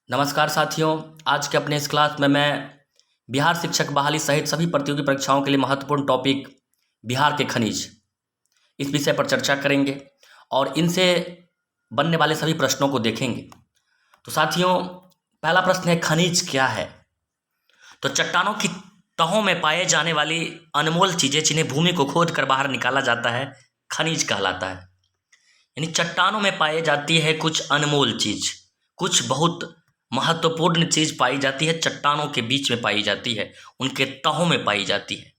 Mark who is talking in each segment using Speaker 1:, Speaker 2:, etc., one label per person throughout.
Speaker 1: नमस्कार साथियों। आज के अपने इस क्लास में मैं बिहार शिक्षक बहाली सहित सभी प्रतियोगी परीक्षाओं के लिए महत्वपूर्ण टॉपिक बिहार के खनिज इस विषय पर चर्चा करेंगे और इनसे बनने वाले सभी प्रश्नों को देखेंगे। तो साथियों, पहला प्रश्न है, खनिज क्या है? तो चट्टानों की तहों में पाए जाने वाली अनमोल चीजें जिन्हें भूमि को खोद कर बाहर निकाला जाता है, खनिज कहलाता है। यानी चट्टानों में पाई जाती है कुछ अनमोल चीज, कुछ बहुत महत्वपूर्ण चीज पाई जाती है, चट्टानों के बीच में पाई जाती है, उनके तहों में पाई जाती है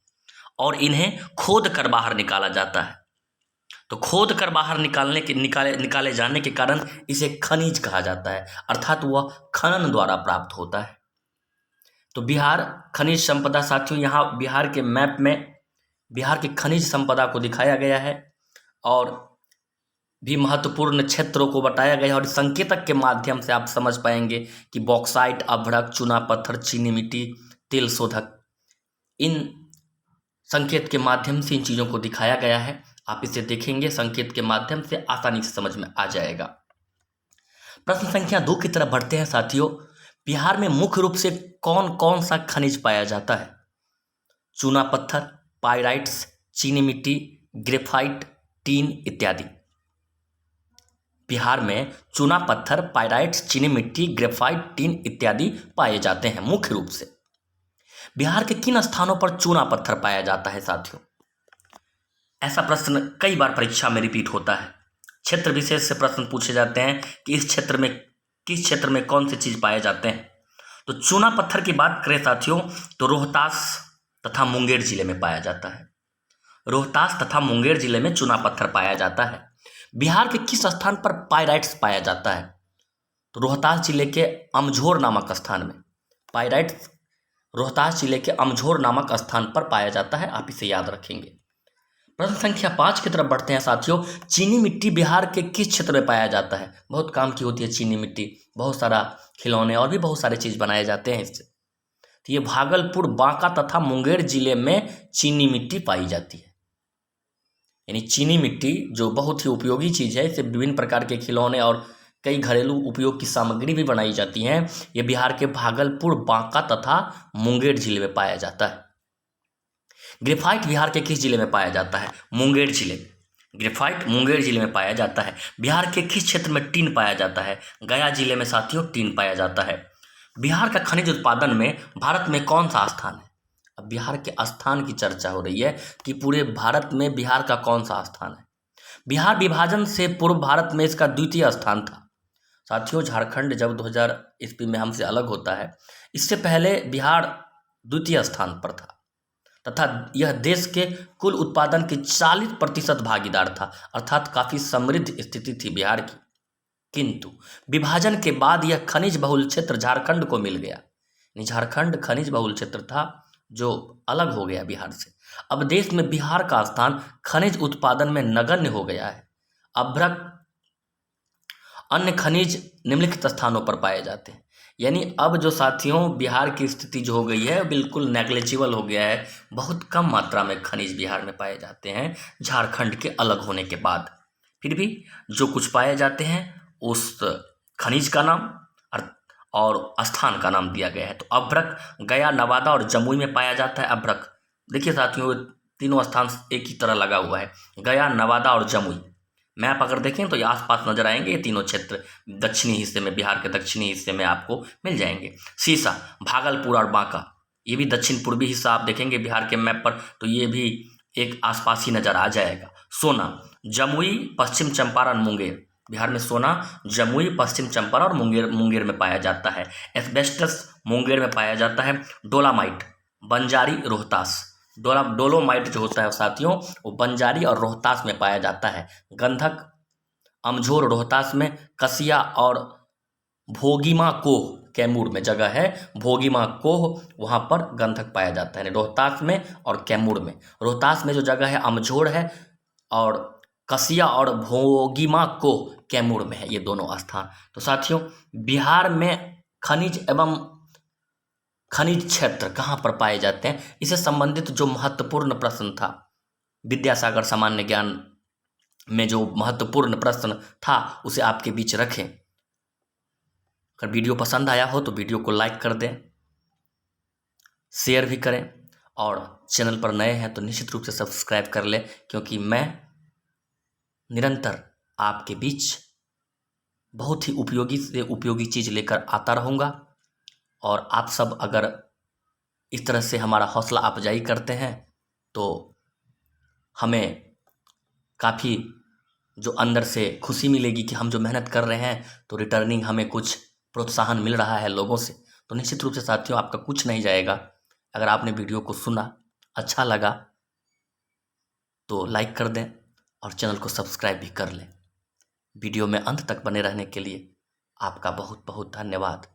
Speaker 1: और इन्हें खोद कर बाहर निकाला जाता है। तो खोद कर बाहर निकाले जाने के कारण इसे खनिज कहा जाता है, अर्थात वह खनन द्वारा प्राप्त होता है। तो बिहार खनिज संपदा साथियों, यहाँ बिहार के मैप में बिहार की खनिज संपदा को दिखाया गया है और भी महत्वपूर्ण क्षेत्रों को बताया गया है और संकेतक के माध्यम से आप समझ पाएंगे कि बॉक्साइट, अभ्रक, चूना पत्थर, चीनी मिट्टी, तेल शोधक, इन संकेत के माध्यम से इन चीज़ों को दिखाया गया है। आप इसे देखेंगे, संकेत के माध्यम से आसानी से समझ में आ जाएगा। प्रश्न संख्या 2 की तरफ बढ़ते हैं साथियों। बिहार में मुख्य रूप से कौन कौन सा खनिज पाया जाता है? चूना पत्थर, पाइराइट्स, चीनी मिट्टी, ग्रेफाइट, टीन इत्यादि। बिहार में चूना पत्थर, पाइराइट्स, चीनी मिट्टी, ग्रेफाइट, टीन इत्यादि पाए जाते हैं मुख्य रूप से। बिहार के किन स्थानों पर चूना पत्थर पाया जाता है साथियों? ऐसा प्रश्न कई बार परीक्षा में रिपीट होता है। क्षेत्र विशेष से प्रश्न पूछे जाते हैं कि किस क्षेत्र में कौन सी चीज पाए जाते हैं। तो चूना पत्थर की बात करें साथियों तो रोहतास तथा मुंगेर जिले में पाया जाता है। रोहतास तथा मुंगेर जिले में चूना पत्थर पाया जाता है। बिहार के किस स्थान पर पाइराइट्स पाया जाता है? तो रोहतास जिले के अमझोर नामक स्थान में पाइराइट्स रोहतास जिले के अमझोर नामक स्थान पर पाया जाता है। आप इसे याद रखेंगे। प्रश्न संख्या 5 की तरफ बढ़ते हैं साथियों। चीनी मिट्टी बिहार के किस क्षेत्र में पाया जाता है? बहुत काम की होती है चीनी मिट्टी, बहुत सारा खिलौने और भी बहुत सारे चीज बनाए जाते हैं इससे। तो ये भागलपुर, बांका तथा मुंगेर जिले में चीनी मिट्टी पाई जाती है। यानी चीनी मिट्टी जो बहुत ही उपयोगी चीज़ है, इससे विभिन्न प्रकार के खिलौने और कई घरेलू उपयोग की सामग्री भी बनाई जाती हैं। ये बिहार के भागलपुर, बांका तथा मुंगेर जिले में पाया जाता है। ग्रेफाइट बिहार के किस जिले में पाया जाता है? मुंगेर जिले में। ग्रेफाइट मुंगेर जिले में पाया जाता है। बिहार के किस क्षेत्र में टीन पाया जाता है? गया जिले में साथियों टीन पाया जाता है। बिहार का खनिज उत्पादन में भारत में कौन सा स्थान है? अब बिहार के स्थान की चर्चा हो रही है कि पूरे भारत में बिहार का कौन सा स्थान है। बिहार विभाजन से पूर्व भारत में इसका द्वितीय स्थान था साथियों। झारखंड जब 2000 ईस्वी में हमसे अलग होता है, इससे पहले बिहार द्वितीय स्थान पर था तथा यह देश के कुल उत्पादन की 40% भागीदार था, अर्थात काफी समृद्ध स्थिति थी बिहार की। किंतु विभाजन के बाद यह खनिज बहुल क्षेत्र झारखंड को मिल गया। झारखंड खनिज बहुल क्षेत्र था जो अलग हो गया बिहार से। अब देश में बिहार का स्थान खनिज उत्पादन में नगण्य हो गया है। अभ्रक, अन्य खनिज निम्नलिखित स्थानों पर पाए जाते हैं। यानी अब जो साथियों बिहार की स्थिति जो हो गई है बिल्कुल नेग्लिजिबल हो गया है। बहुत कम मात्रा में खनिज बिहार में पाए जाते हैं झारखंड के अलग होने के बाद। फिर भी जो कुछ पाए जाते हैं उस खनिज का नाम और स्थान का नाम दिया गया है। तो अभ्रक गया, नवादा और जमुई में पाया जाता है। अभ्रक देखिए साथियों, तीनों स्थान एक ही तरह लगा हुआ है, गया, नवादा और जमुई। मैप अगर देखें तो ये आसपास नजर आएंगे। ये तीनों क्षेत्र दक्षिणी हिस्से में, बिहार के दक्षिणी हिस्से में आपको मिल जाएंगे। सीसा, भागलपुर और बांका, ये भी दक्षिण पूर्वी हिस्सा आप देखेंगे बिहार के मैप पर, तो ये भी एक आसपास ही नजर आ जाएगा। सोना, जमुई, पश्चिम चंपारण, मुंगेर। बिहार में सोना, जमुई, पश्चिम चंपारण और मुंगेर में पाया जाता है। एस्बेस्टस मुंगेर में पाया जाता है। डोलामाइट, बंजारी, रोहतास। डोलोमाइट जो होता है साथियों वो बंजारी और रोहतास में पाया जाता है। गंधक, अमझोर रोहतास में। कसिया और भोगिमा कोह कैमूर में जगह है। भोगिमा कोह, वहाँ पर गंधक पाया जाता है रोहतास में और कैमूर में। रोहतास में जो जगह है अमझोर है और कसिया और भोगिमा कोह कैमूर में है, ये दोनों स्थान। तो साथियों बिहार में खनिज एवं खनिज क्षेत्र कहाँ पर पाए जाते हैं, इससे संबंधित जो महत्वपूर्ण प्रश्न था विद्यासागर सामान्य ज्ञान में, जो महत्वपूर्ण प्रश्न था उसे आपके बीच रखें। अगर वीडियो पसंद आया हो तो वीडियो को लाइक कर दें, शेयर भी करें, और चैनल पर नए हैं तो निश्चित रूप से सब्सक्राइब कर लें, क्योंकि मैं निरंतर आपके बीच बहुत ही उपयोगी से उपयोगी चीज़ लेकर आता रहूँगा। और आप सब अगर इस तरह से हमारा हौसला अफजाई करते हैं तो हमें काफ़ी जो अंदर से खुशी मिलेगी कि हम जो मेहनत कर रहे हैं तो रिटर्निंग हमें कुछ प्रोत्साहन मिल रहा है लोगों से। तो निश्चित रूप से साथियों, आपका कुछ नहीं जाएगा। अगर आपने वीडियो को सुना, अच्छा लगा तो लाइक कर दें और चैनल को सब्सक्राइब भी कर लें। वीडियो में अंत तक बने रहने के लिए आपका बहुत बहुत धन्यवाद।